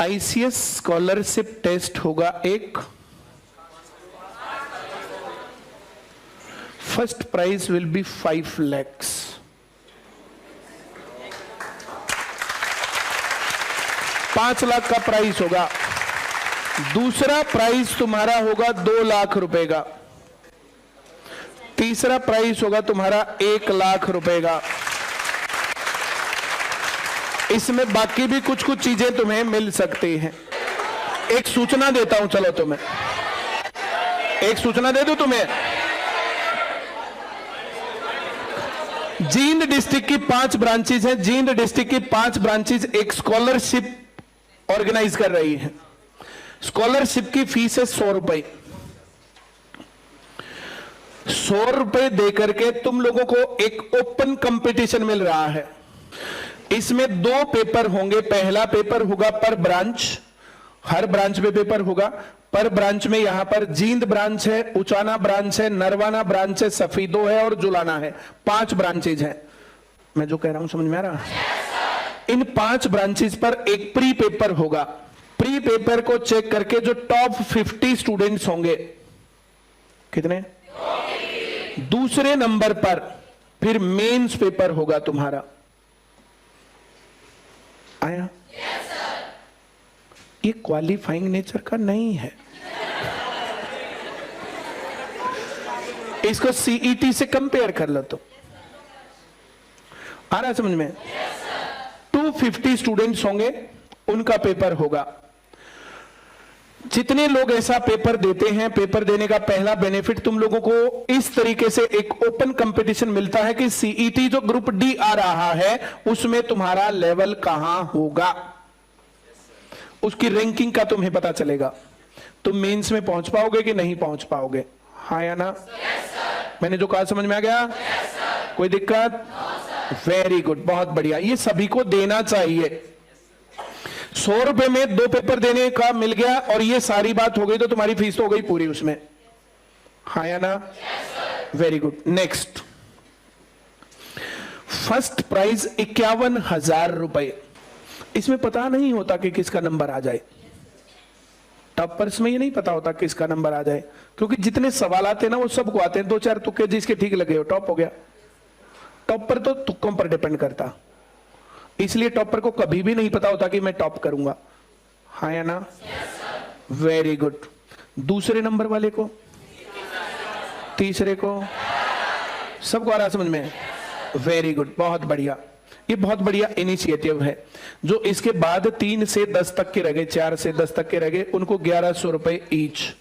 ICS scholarship test होगा एक, first prize will be 5 lakhs। $5 lakh का प्राइज होगा। दूसरा प्राइज तुम्हारा होगा 2 लाख रुपए का। तीसरा प्राइज होगा तुम्हारा 1 लाख रुपए का। इसमें बाकी भी कुछ कुछ चीजें तुम्हें मिल सकती हैं। एक सूचना देता हूं, चलो तुम्हें एक सूचना दे दूं तुम्हें। जींद डिस्ट्रिक्ट की 5 ब्रांचेज हैं। जींद डिस्ट्रिक्ट की 5 ब्रांचेज एक स्कॉलरशिप ऑर्गेनाइज कर रही है। स्कॉलरशिप की फीस है 100 रुपए। 100 रुपए देकर के तुम लोगों को एक ओपन कंपटीशन मिल रहा है। इसमें 2 पेपर होंगे। पहला पेपर होगा पर ब्रांच, हर ब्रांच में पेपर होगा। पर ब्रांच में यहां पर जींद ब्रांच है, उचाना ब्रांच है, नरवाना ब्रांच है, सफीदो है और जुलाना है। 5 ब्रांचेज हैं। मैं जो कह रहा हूं समझ में आ रहा है? इन 5 ब्रांचेज पर एक प्री पेपर होगा। प्री पेपर को चेक करके जो टॉप 50 स्टूडेंट्स होंगे, कितने? दूसरे नंबर पर फिर मेंस पेपर होगा तुम्हारा। आया? ये क्वालिफाइंग नेचर का नहीं है। इसको सीईटी से कंपेयर कर लो तो आ रहा समझ में? 250 स्टूडेंट्स होंगे, उनका पेपर होगा। जितने लोग ऐसा पेपर देते हैं, पेपर देने का पहला बेनिफिट तुम लोगों को इस तरीके से एक ओपन कंपटीशन मिलता है कि सीईटी जो ग्रुप डी आ रहा है उसमें तुम्हारा लेवल कहां होगा, उसकी रैंकिंग का तुम्हें पता चलेगा। तुम मेंस में पहुंच पाओगे कि नहीं पहुंच पाओगे? हाँ या ना? मैंने जो कहा समझ में आ गया? कोई दिक्कत? वेरी गुड, बहुत बढ़िया। ये सभी को देना चाहिए। 100 रुपए में 2 पेपर देने का मिल गया और ये सारी बात हो गई तो तुम्हारी फीस तो हो गई पूरी उसमें। हाँ या ना? Very good. Next, first prize 51,000 रुपए। इसमें पता नहीं होता कि किसका नंबर आ जाए। टॉपर्स में ये नहीं पता होता किसका नंबर आ जाए, क्योंकि जितने सवाल आते हैं ना वो सबको आते हैं। 2-4 तुक्के जिसके ठीक लगे हो टॉप हो गया। टॉपर तो तुक्कों पर डिपेंड करता, इसलिए टॉपर को कभी भी नहीं पता होता कि मैं टॉप करूंगा। हाँ या ना? Very good. दूसरे नंबर वाले को, तीसरे को, सबको आ रहा समझ में? वेरी गुड, बहुत बढ़िया। ये बहुत बढ़िया इनिशिएटिव है। जो इसके बाद 3 से 10 तक के रह गए, 4 से 10 तक के रह गए, उनको 1100 रुपए ईच।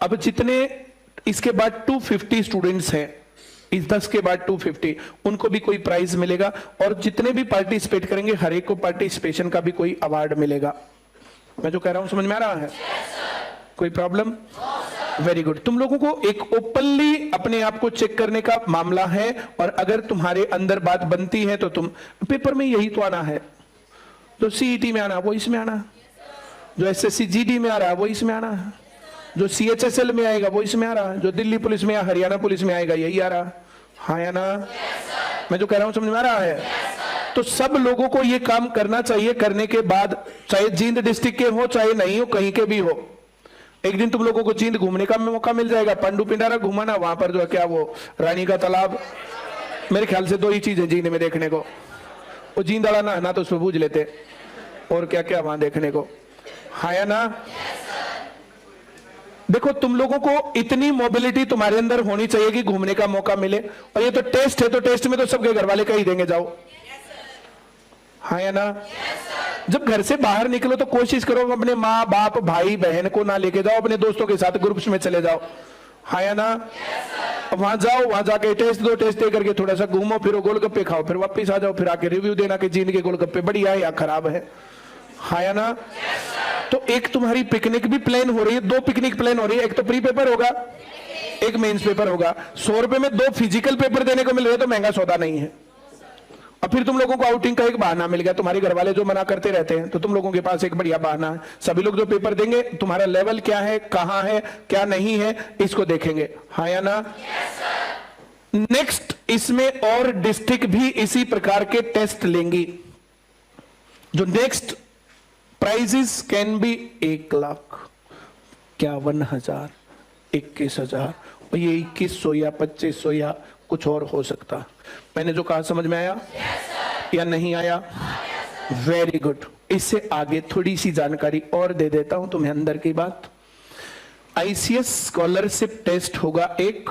अब जितने इसके बाद 250 स्टूडेंट्स हैं, इस 10 के बाद 250, उनको भी कोई प्राइज मिलेगा। और जितने भी पार्टिसिपेट करेंगे हर एक को पार्टिसिपेशन का भी कोई अवार्ड मिलेगा। मैं जो कह रहा हूं समझ में आ रहा है? कोई प्रॉब्लम? Very good. तुम लोगों को एक ओपनली अपने आप को चेक करने का मामला है, और अगर तुम्हारे अंदर बात बनती है तो तुम पेपर में यही तो आना है। जो सीईटी में आना वो इसमें आना, जो एसएससी जीडी में आ रहा है वो इसमें आना है, जो सीएचएसएल में आएगा वो इसमें आ रहा है, जो दिल्ली पुलिस में या हरियाणा पुलिस में आएगा यही आ रहा। हाँ या ना? मैं जो कह रहा हूं समझ में आ रहा है? तो सब लोगों को ये काम करना चाहिए। करने के बाद चाहे जींद डिस्ट्रिक्ट के हो चाहे नहीं हो, कहीं के भी हो, एक दिन तुम लोगों को जींद घूमने का मौका मिल जाएगा। पंडू पिंडारा घुमाना, वहां पर जो है क्या वो रानी का तालाब, मेरे ख्याल से 2 ही चीज है जींद में देखने को। वो जींद वाला नहाना तो उसमें बूझ लेते, और क्या क्या वहां देखने को। हाँ या ना? देखो तुम लोगों को इतनी मोबिलिटी तुम्हारे अंदर होनी चाहिए कि घूमने का मौका मिले। और ये तो टेस्ट है, तो टेस्ट में तो सबके घर वाले का ही देंगे, जाओ। हाँ या ना? जब घर से बाहर निकलो तो कोशिश करो अपने माँ बाप भाई बहन को ना लेके जाओ, अपने दोस्तों के साथ ग्रुप्स में चले जाओ। हाँ या ना? वहां जाओ, वहां जाके टेस्ट दो, टेस्ट दे करके थोड़ा सा घूमो फिरो, गोलगप्पे खाओ, फिर वापस आ जाओ, फिर आके रिव्यू देना कि जींद के गोलगप्पे बढ़िया है या खराब है। हाँ या ना? तो एक तुम्हारी पिकनिक भी प्लान हो रही है, 2 पिकनिक प्लान हो रही है। एक तो प्री पेपर होगा, एक मेंस पेपर होगा। 100 रुपए में 2 फिजिकल पेपर देने को मिल रहे, तो महंगा सौदा नहीं है। और फिर तुम लोगों को आउटिंग का एक बहाना मिल गया। तुम्हारे घर वाले जो मना करते रहते हैं, तो तुम लोगों के पास एक बढ़िया बहाना है। सभी लोग जो पेपर देंगे, तुम्हारा लेवल क्या है, कहां है, क्या नहीं है, इसको देखेंगे। हाँ या ना? नेक्स्ट, इसमें और डिस्ट्रिक्ट भी इसी प्रकार के टेस्ट लेंगी। जो नेक्स्ट प्राइजेस कैन बी 1,51,000, 21,000, और ये 2100 या 2500 या कुछ और हो सकता। मैंने जो कहा समझ में आया? या नहीं आया? Very good. इससे आगे थोड़ी सी जानकारी और दे देता हूं तुम्हें अंदर की बात। आईसीएस स्कॉलरशिप टेस्ट होगा एक।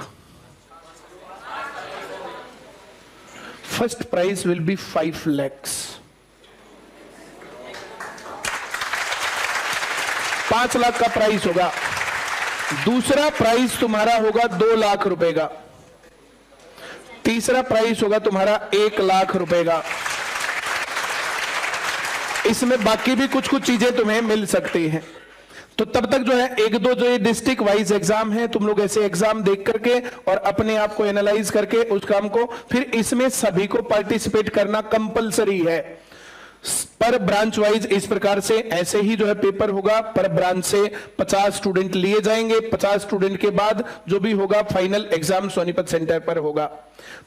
First prize will be 5 lakhs, 5 lakh का प्राइज होगा। दूसरा प्राइज तुम्हारा होगा 2 लाख रुपए का। तीसरा प्राइज होगा तुम्हारा 1 लाख रुपए का। इसमें बाकी भी कुछ कुछ चीजें तुम्हें मिल सकती हैं। तो तब तक जो है एक दो जो ये डिस्ट्रिक्ट वाइज एग्जाम है, तुम लोग ऐसे एग्जाम देख करके और अपने आप को एनालाइज करके उस काम को, फिर इसमें सभी को पार्टिसिपेट करना कंपलसरी है। पर ब्रांच वाइज इस प्रकार से ऐसे ही जो है पेपर होगा। पर ब्रांच से 50 स्टूडेंट लिए जाएंगे। 50 स्टूडेंट के बाद जो भी होगा फाइनल एग्जाम सोनीपत सेंटर पर होगा।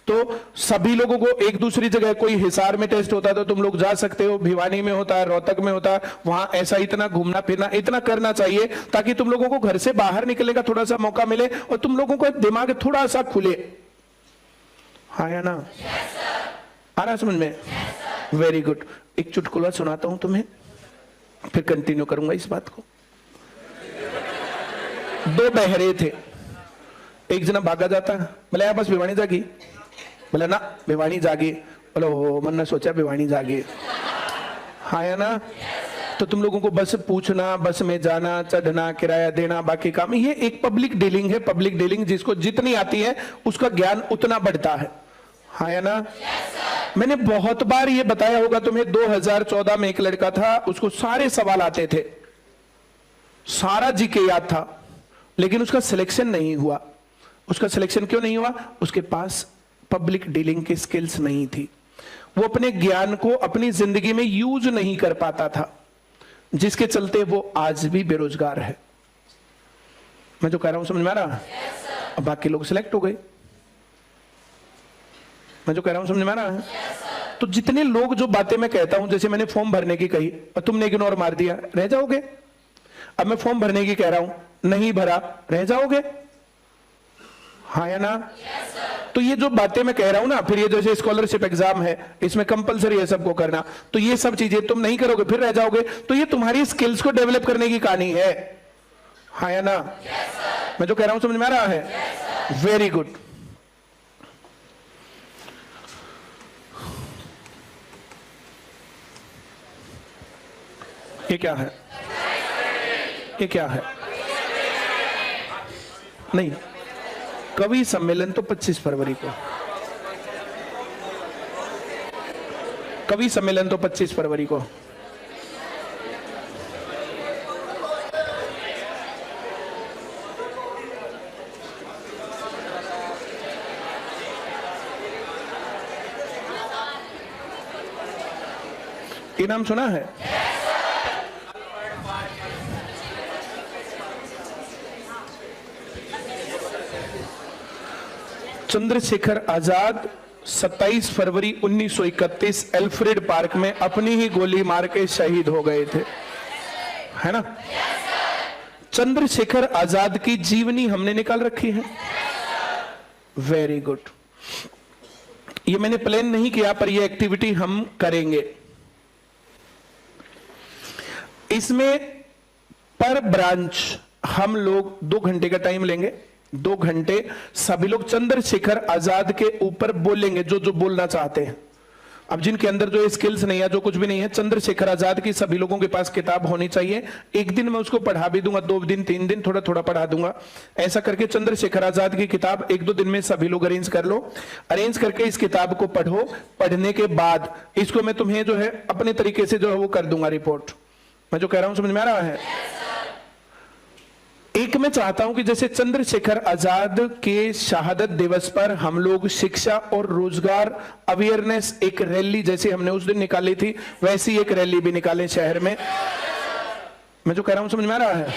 तो सभी लोगों को एक दूसरी जगह, कोई हिसार में टेस्ट होता है तो तुम लोग जा सकते हो, भिवानी में होता है, रोहतक में होता है, वहां ऐसा इतना घूमना फिरना इतना करना चाहिए ताकि तुम लोगों को घर से बाहर निकलने का थोड़ा सा मौका मिले और तुम लोगों को दिमाग थोड़ा सा खुले। हाँ या ना? आ रहा समझ में? Very good. एक चुटकुला सुनाता हूं तुम्हें, फिर कंटिन्यू करूंगा इस बात को। 2 बहरे थे। एक जना भागा जाता, बोले यार बस भिवानी जागी। बोले ना भिवानी जागी। बोले हो, मन ने सोचा भिवानी जागी। हाँ या ना? तो तुम लोगों को बस पूछना, बस में जाना, चढ़ना, किराया देना, बाकी काम, ये एक पब्लिक डीलिंग है। पब्लिक डीलिंग जिसको जितनी आती है उसका ज्ञान उतना बढ़ता है। हाँ या ना? मैंने बहुत बार ये बताया होगा तुम्हें। 2014 में एक लड़का था, उसको सारे सवाल आते थे, सारा जीके याद था, लेकिन उसका सिलेक्शन नहीं हुआ। उसका सिलेक्शन क्यों नहीं हुआ? उसके पास पब्लिक डीलिंग की स्किल्स नहीं थी। वो अपने ज्ञान को अपनी जिंदगी में यूज नहीं कर पाता था, जिसके चलते वो आज भी बेरोजगार है। मैं जो कह रहा हूं समझ में आ रहा? अब बाकी लोग सिलेक्ट हो गए। मैं जो कह रहा हूं समझ में आ रहा है? तो जितने लोग जो बातें मैं कहता हूं, जैसे मैंने फॉर्म भरने की कही और तुमने इग्नोर मार दिया, रह जाओगे। अब मैं फॉर्म भरने की कह रहा हूं, नहीं भरा, रह जाओगे। हाँ या ना? तो ये जो बातें मैं कह रहा हूं ना, फिर ये जैसे स्कॉलरशिप एग्जाम है, इसमें कंपलसरी है सबको करना, तो ये सब चीजें तुम नहीं करोगे, फिर रह जाओगे। तो ये तुम्हारी स्किल्स को डेवलप करने की कहानी है। हाँ या ना? मैं जो कह रहा हूं समझ में आ रहा है? Very good. ये क्या है? ये क्या है? नहीं, कवि सम्मेलन तो 25 फरवरी को। कवि सम्मेलन तो 25 फरवरी को। ये नाम सुना है? चंद्रशेखर आजाद 27 फरवरी 1931 एल्फ्रेड पार्क में अपनी ही गोली मार के शहीद हो गए थे, है ना? चंद्रशेखर आजाद की जीवनी हमने निकाल रखी है। Very good. ये मैंने प्लान नहीं किया, पर ये एक्टिविटी हम करेंगे। इसमें पर ब्रांच हम लोग 2 घंटे का टाइम लेंगे। 2 घंटे सभी लोग चंद्रशेखर आजाद के ऊपर बोलेंगे, जो जो बोलना चाहते हैं। अब जिनके अंदर जो स्किल्स नहीं है, जो कुछ भी नहीं है, चंद्रशेखर आजाद की सभी लोगों के पास किताब होनी चाहिए। एक दिन मैं उसको पढ़ा भी दूंगा, 2 दिन 3 दिन थोड़ा थोड़ा पढ़ा दूंगा। ऐसा करके चंद्रशेखर आजाद की किताब 1-2 दिन में सभी लोग अरेंज कर लो। अरेंज करके इस किताब को पढ़ो। पढ़ने के बाद इसको मैं तुम्हें जो है अपने तरीके से जो है वो कर दूंगा रिपोर्ट। मैं जो कह रहा हूं समझ में आ रहा है? एक मैं चाहता हूं कि जैसे चंद्रशेखर आजाद के शहादत दिवस पर हम लोग शिक्षा और रोजगार अवेयरनेस एक रैली जैसे हमने उस दिन निकाली थी, वैसी एक रैली भी निकाले शहर में। मैं जो कह रहा हूं समझ में आ रहा है?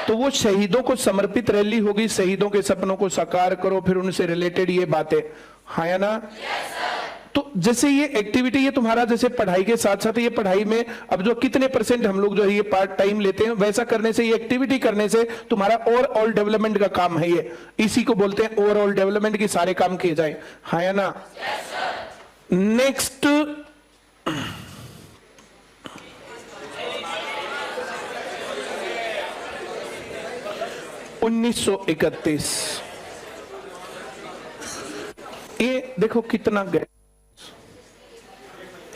तो वो शहीदों को समर्पित रैली होगी। शहीदों के सपनों को साकार करो, फिर उनसे रिलेटेड ये बातें। हाँ या ना? तो जैसे ये एक्टिविटी, ये तुम्हारा जैसे पढ़ाई के साथ साथ ये पढ़ाई में अब जो कितने % हम लोग जो है ये पार्ट टाइम लेते हैं, वैसा करने से, ये एक्टिविटी करने से तुम्हारा ओवरऑल डेवलपमेंट का काम है ये। इसी को बोलते हैं ओवरऑल डेवलपमेंट की सारे काम किए जाए, हाँ या ना। नेक्स्ट, (1931) ये देखो कितना गया।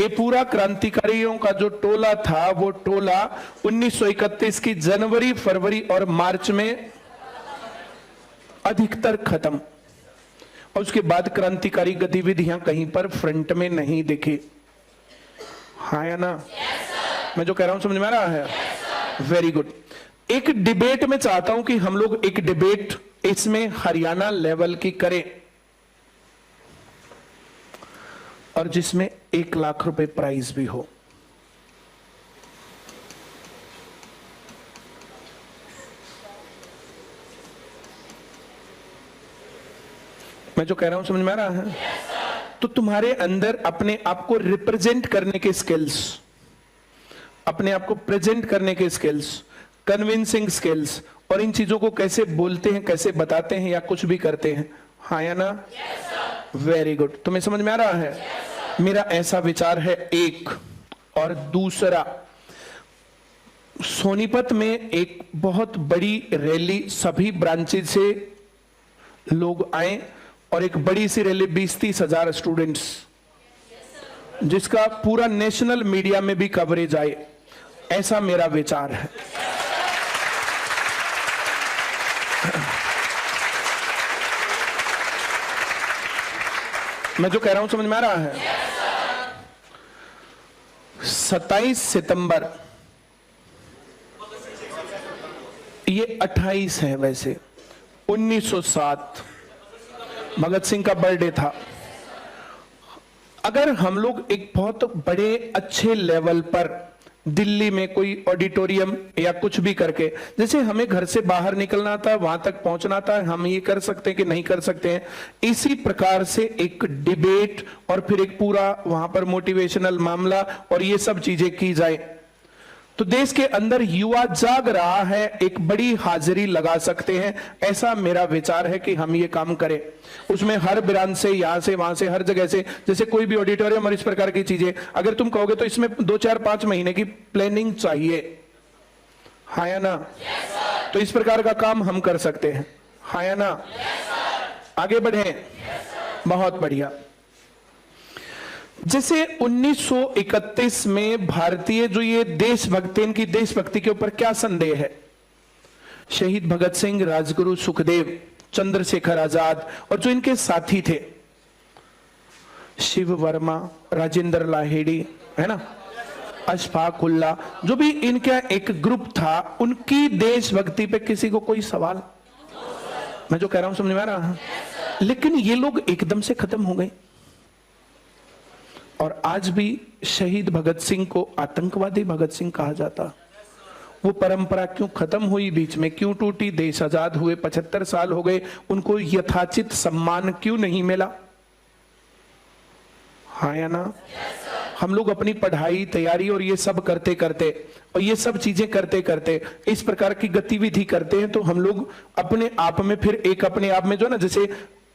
ये पूरा क्रांतिकारियों का जो टोला था, वो टोला 1931 की जनवरी, फरवरी और मार्च में अधिकतर खत्म, और उसके बाद क्रांतिकारी गतिविधियां कहीं पर फ्रंट में नहीं दिखी, हाँ या ना। मैं जो कह रहा हूं समझ में आ रहा है? Very good. एक डिबेट में चाहता हूं कि हम लोग एक डिबेट इसमें हरियाणा लेवल की करें, और जिसमें 1 लाख रुपए प्राइज भी हो। मैं जो कह रहा हूं समझ में आ रहा है? तो तुम्हारे अंदर अपने आप को रिप्रेजेंट करने के स्किल्स, अपने आप को प्रेजेंट करने के स्किल्स, कन्विंसिंग स्किल्स, और इन चीजों को कैसे बोलते हैं, कैसे बताते हैं, या कुछ भी करते हैं, हाँ या ना। Very good. तुम्हें समझ में आ रहा है? मेरा ऐसा विचार है एक। और दूसरा, सोनीपत में एक बहुत बड़ी रैली, सभी ब्रांचेज से लोग आए, और एक बड़ी सी रैली 20-30 हजार स्टूडेंट्स, जिसका पूरा नेशनल मीडिया में भी कवरेज आए, ऐसा मेरा विचार है। मैं जो कह रहा हूं समझ में आ रहा है? 27 सितंबर, ये 28 है वैसे, 1907 भगत सिंह का बर्थडे था। अगर हम लोग एक बहुत बड़े अच्छे लेवल पर दिल्ली में कोई ऑडिटोरियम या कुछ भी करके, जैसे हमें घर से बाहर निकलना था, वहां तक पहुंचना था, हम ये कर सकते हैं कि नहीं कर सकते हैं, इसी प्रकार से एक डिबेट और फिर एक पूरा वहां पर मोटिवेशनल मामला और ये सब चीजें की जाए, तो देश के अंदर युवा जाग रहा है, एक बड़ी हाजिरी लगा सकते हैं। ऐसा मेरा विचार है कि हम ये काम करें। उसमें हर ब्रांच से, यहां से, वहां से, हर जगह से, जैसे कोई भी ऑडिटोरियम और इस प्रकार की चीजें अगर तुम कहोगे तो इसमें 2-4-5 महीने की प्लानिंग चाहिए, हाँ या ना। तो इस प्रकार का काम हम कर सकते हैं, हाँ या ना। आगे बढ़े। बहुत बढ़िया। जैसे 1931 में भारतीय जो ये देशभक्ति, इनकी देशभक्ति के ऊपर क्या संदेह है? शहीद भगत सिंह, राजगुरु सुखदेव, चंद्रशेखर आजाद और जो इनके साथी थे, शिव वर्मा, राजेंद्र लाहेड़ी, है ना, अशफाक उल्ला, जो भी इनका एक ग्रुप था, उनकी देशभक्ति पे किसी को कोई सवाल? मैं जो कह रहा हूं समझ में आ रहा है? लेकिन ये लोग एकदम से खत्म हो गए, और आज भी शहीद भगत सिंह को आतंकवादी भगत सिंह कहा जाता। वो परंपरा क्यों खत्म हुई, बीच में क्यों टूटी? देश आजाद हुए 75 साल हो गए, उनको यथाचित सम्मान क्यों नहीं मिला, हाँ या ना। हम लोग अपनी पढ़ाई, तैयारी और ये सब करते करते, और ये सब चीजें करते करते, इस प्रकार की गतिविधि करते हैं, तो हम लोग अपने आप में फिर एक अपने आप में जो ना, जैसे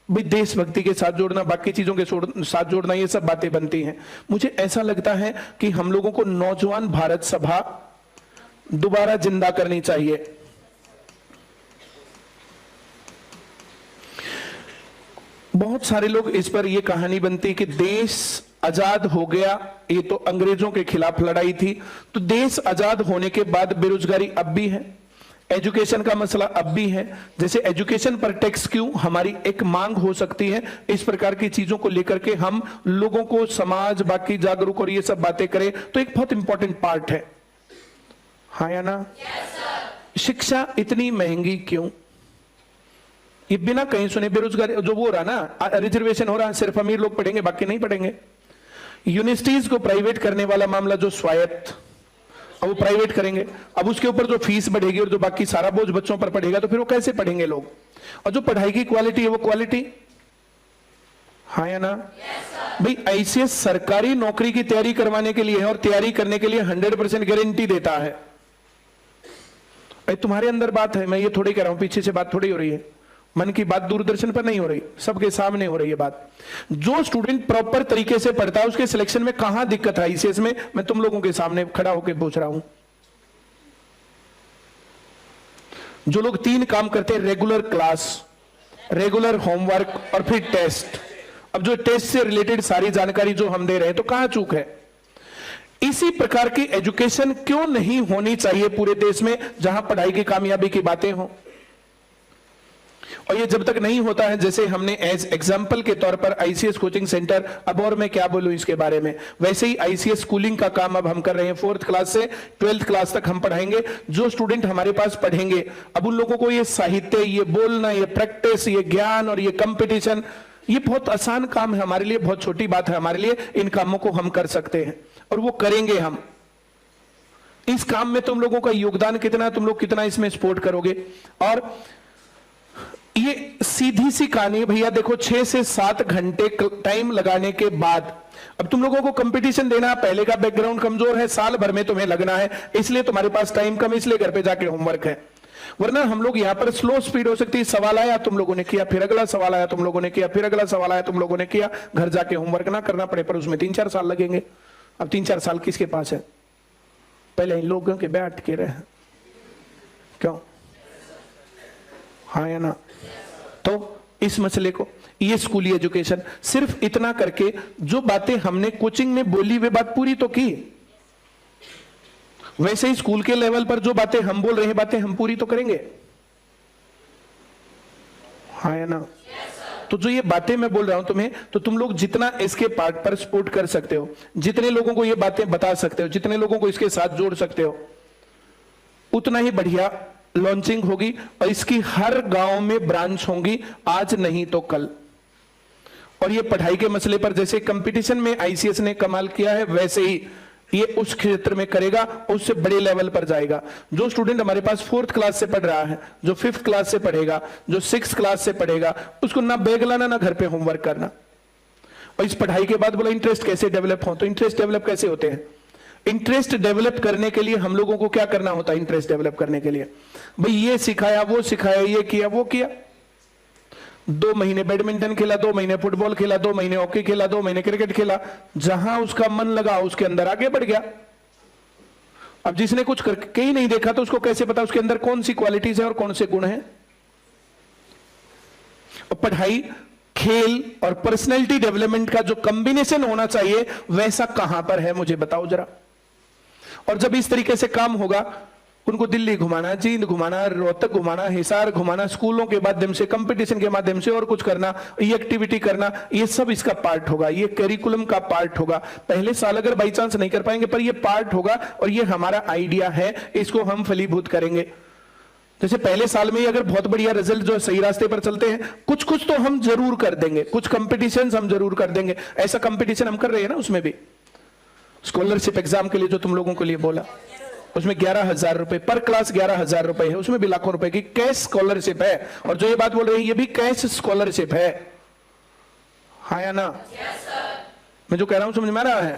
भाई देशभक्ति के साथ जोड़ना, बाकी चीजों के साथ जोड़ना, ये सब बातें बनती हैं। मुझे ऐसा लगता है कि हम लोगों को नौजवान भारत सभा दोबारा जिंदा करनी चाहिए। बहुत सारे लोग इस पर यह कहानी बनती है कि देश आजाद हो गया, ये तो अंग्रेजों के खिलाफ लड़ाई थी, तो देश आजाद होने के बाद बेरोजगारी अब भी है, एजुकेशन का मसला अब भी है। जैसे एजुकेशन पर टैक्स क्यों, हमारी एक मांग हो सकती है। इस प्रकार की चीजों को लेकर के हम लोगों को, समाज बाकी जागरूक और ये सब बातें करें, तो एक बहुत इंपॉर्टेंट पार्ट है, हाँ या ना। शिक्षा इतनी महंगी क्यों? ये बिना कहीं सुने बेरोजगारी जो वो हो रहा ना, रिजर्वेशन हो रहा है, सिर्फ अमीर लोग पढ़ेंगे, बाकी नहीं पढ़ेंगे। यूनिवर्सिटीज को प्राइवेट करने वाला मामला, जो स्वायत्त, अब वो प्राइवेट करेंगे, अब उसके ऊपर जो फीस बढ़ेगी और जो बाकी सारा बोझ बच्चों पर पड़ेगा, तो फिर वो कैसे पढ़ेंगे लोग? और जो पढ़ाई की क्वालिटी है, वो क्वालिटी हाँ या ना? भाई आईसीएस सरकारी नौकरी की तैयारी करवाने के लिए है और तैयारी करने के लिए 100% गारंटी देता है। भाई तुम्हारे अंदर बात है, मैं ये थोड़ी कह रहा हूं, पीछे से बात थोड़ी हो रही है, मन की बात दूरदर्शन पर नहीं हो रही, सबके सामने हो रही है बात। जो स्टूडेंट प्रॉपर तरीके से पढ़ता है उसके सिलेक्शन में कहां दिक्कत है आईसीएस में, मैं तुम लोगों के सामने खड़ा होकर पूछ रहा हूं। जो लोग 3 काम करते हैं, रेगुलर क्लास, रेगुलर होमवर्क और फिर टेस्ट। अब जो टेस्ट से रिलेटेड सारी जानकारी जो हम दे रहे हैं, तो कहां चूक है? इसी प्रकार की एजुकेशन क्यों नहीं होनी चाहिए पूरे देश में, जहां पढ़ाई की कामयाबी की बातें हो। और ये जब तक नहीं होता है, जैसे हमने एज एग्जाम्पल के तौर पर आईसीएस कोचिंग सेंटर, अब और मैं क्या बोलूं इसके बारे में, वैसे ही आईसीएस स्कूलिंग का काम अब हम कर रहे हैं। 4th क्लास से 12th क्लास तक हम पढ़ाएंगे। जो स्टूडेंट हमारे पास पढ़ेंगे, अब उन लोगों को ये साहित्य, ये बोलना, ये प्रैक्टिस, ये ज्ञान और ये कंपटीशन, ये बहुत आसान काम है हमारे लिए, बहुत छोटी बात है हमारे लिए। इन कामों को हम कर सकते हैं और वो करेंगे हम। इस काम में तुम लोगों का योगदान कितना, तुम लोग कितना इसमें सपोर्ट करोगे। और ये सीधी सी कहानी है भैया, देखो 6 से 7 घंटे टाइम लगाने के बाद अब तुम लोगों को कंपटीशन देना, पहले का बैकग्राउंड कमजोर है, साल भर में तुम्हें लगना है, इसलिए तुम्हारे पास टाइम कम, इसलिए घर पे जाके होमवर्क है। वरना हम लोग यहां पर स्लो स्पीड हो सकती है, सवाल आया तुम लोगों ने किया, फिर अगला सवाल आया तुम लोगों ने किया, फिर अगला सवाल आया तुम लोगों ने किया, घर जाके होमवर्क ना करना पड़े, पर उसमें 3-4 साल लगेंगे। अब 3-4 साल किसके पास है? पहले इन लोगों के बैठ के रहे, क्यों? हाँ या ना? तो इस मसले को, ये स्कूली एजुकेशन, सिर्फ इतना करके जो बातें हमने कोचिंग में बोली वे बात पूरी तो की, वैसे ही स्कूल के लेवल पर जो बातें हम बोल रहे हैं, बातें हम पूरी तो करेंगे। हाँ या ना? तो जो ये बातें मैं बोल रहा हूं तुम्हें, तो तुम लोग जितना इसके पार्ट पर सपोर्ट कर सकते हो, जितने लोगों को ये बातें बता सकते हो, जितने लोगों को इसके साथ जोड़ सकते हो, उतना ही बढ़िया लॉन्चिंग होगी। और इसकी हर गांव में ब्रांच होंगी, आज नहीं तो कल। और ये पढ़ाई के मसले पर जैसे कंपटीशन में आईसीएस ने कमाल किया है, वैसे ही ये उस क्षेत्र में करेगा, उससे बड़े लेवल पर जाएगा। जो स्टूडेंट हमारे पास 4th क्लास से पढ़ रहा है, जो 5th क्लास से पढ़ेगा, जो 6th क्लास से पढ़ेगा, उसको ना बैग लाना, ना घर पे होमवर्क करना। और इस पढ़ाई के बाद बोला इंटरेस्ट कैसे डेवलप हो, तो इंटरेस्ट डेवलप कैसे होते हैं? इंटरेस्ट डेवलप करने के लिए हम लोगों को क्या करना होता है? इंटरेस्ट डेवलप करने के लिए भाई ये सिखाया, वो सिखाया, ये किया, वो किया। 2 महीने बैडमिंटन खेला, 2 महीने फुटबॉल खेला, 2 महीने हॉकी खेला, 2 महीने क्रिकेट खेला, जहां उसका मन लगा उसके अंदर आगे बढ़ गया। अब जिसने कुछ करके ही नहीं देखा, तो उसको कैसे पता उसके अंदर कौन सी क्वालिटीज है और कौन से गुण है? और पढ़ाई, खेल और पर्सनैलिटी डेवलपमेंट का जो कॉम्बिनेशन होना चाहिए, वैसा कहां पर है मुझे बताओ जरा। और जब इस तरीके से काम होगा, उनको दिल्ली घुमाना, जींद घुमाना, रोहतक घुमाना, हिसार घुमाना, स्कूलों के माध्यम से, कंपटीशन के माध्यम से और कुछ करना, ये एक्टिविटी करना, ये सब इसका पार्ट होगा, ये करिकुलम का पार्ट होगा। पहले साल अगर बाई चांस नहीं कर पाएंगे, पर ये पार्ट होगा और ये हमारा आइडिया है, इसको हम फलीभूत करेंगे। जैसे पहले साल में ही अगर बहुत बढ़िया रिजल्ट जो सही रास्ते पर चलते हैं, कुछ कुछ तो हम जरूर कर देंगे, कुछ कंपटीशन हम जरूर कर देंगे। ऐसा कंपटीशन हम कर रहे हैं ना, उसमें भी स्कॉलरशिप एग्जाम के लिए जो तुम लोगों के लिए बोला, उसमें 11,000 रुपए पर क्लास, 11,000 रुपए है, उसमें भी लाखों रुपए की कैश स्कॉलरशिप है। और जो ये बात बोल रही है, ये भी कैश स्कॉलरशिप है। हाँ या ना? मैं जो कह रहा हूं समझ में आ रहा है?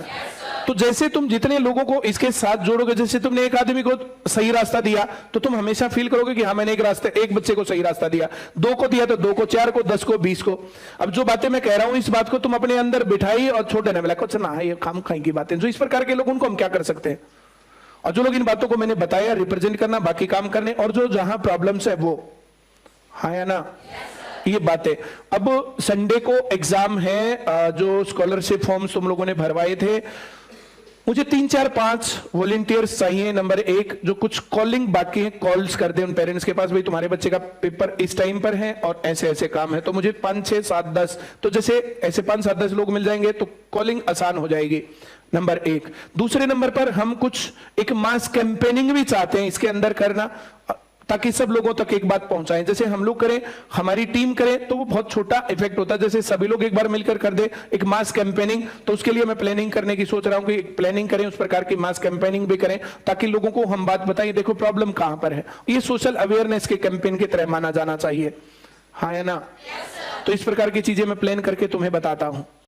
तो जैसे तुम जितने लोगों को इसके साथ जोड़ोगे, जैसे तुमने एक आदमी को सही रास्ता दिया, तो तुम हमेशा फील करोगे कि हाँ मैंने एक बच्चे को सही रास्ता दिया, 2 को दिया तो 2 को, 4 को, 10 को, 20 को। अब जो बातें मैं कह रहा हूं, इस बात को तुम अपने अंदर बिठाई और छोटे न मिला कुछ ना, ये खाम खाई की बातें। जो इस प्रकार के लोग, उनको हम क्या कर सकते हैं? और जो लोग इन बातों को मैंने बताया, रिप्रेजेंट करना, बाकी काम करने, और जो जहां प्रॉब्लम्स है वो, हाँ या ना? ये बातें। अब संडे को एग्जाम है, जो स्कॉलरशिप फॉर्म्स तुम लोगों ने भरवाए थे, मुझे 3, 4, 5 वॉलंटियर्स चाहिए। नंबर 1, जो कुछ कॉलिंग बाकी है, कॉल्स कर दे उन पेरेंट्स के पास, भाई तुम्हारे बच्चे का पेपर इस टाइम पर है और ऐसे ऐसे काम है। तो मुझे 5, 6, 7, 10, तो जैसे ऐसे 5, 7, 10 लोग मिल जाएंगे तो कॉलिंग आसान हो जाएगी। नंबर 1। दूसरे नंबर पर हम कुछ एक मास कैंपेनिंग भी चाहते हैं इसके अंदर करना, ताकि सब लोगों तक एक बात पहुंचाएं। जैसे हम लोग करें, हमारी टीम करे, तो वो बहुत छोटा इफेक्ट होता है। जैसे सभी लोग एक बार मिलकर कर दे एक मास कैंपेनिंग, तो उसके लिए मैं प्लानिंग करने की सोच रहा हूं कि एक प्लानिंग करें, उस प्रकार की मास कैंपेनिंग भी करें, ताकि लोगों को हम बात बताएं, देखो प्रॉब्लम कहां पर है। ये सोशल अवेयरनेस के कैंपेन की तरह माना जाना चाहिए। हाँ या ना? तो इस प्रकार की चीजें मैं प्लान करके तुम्हें बताता हूं।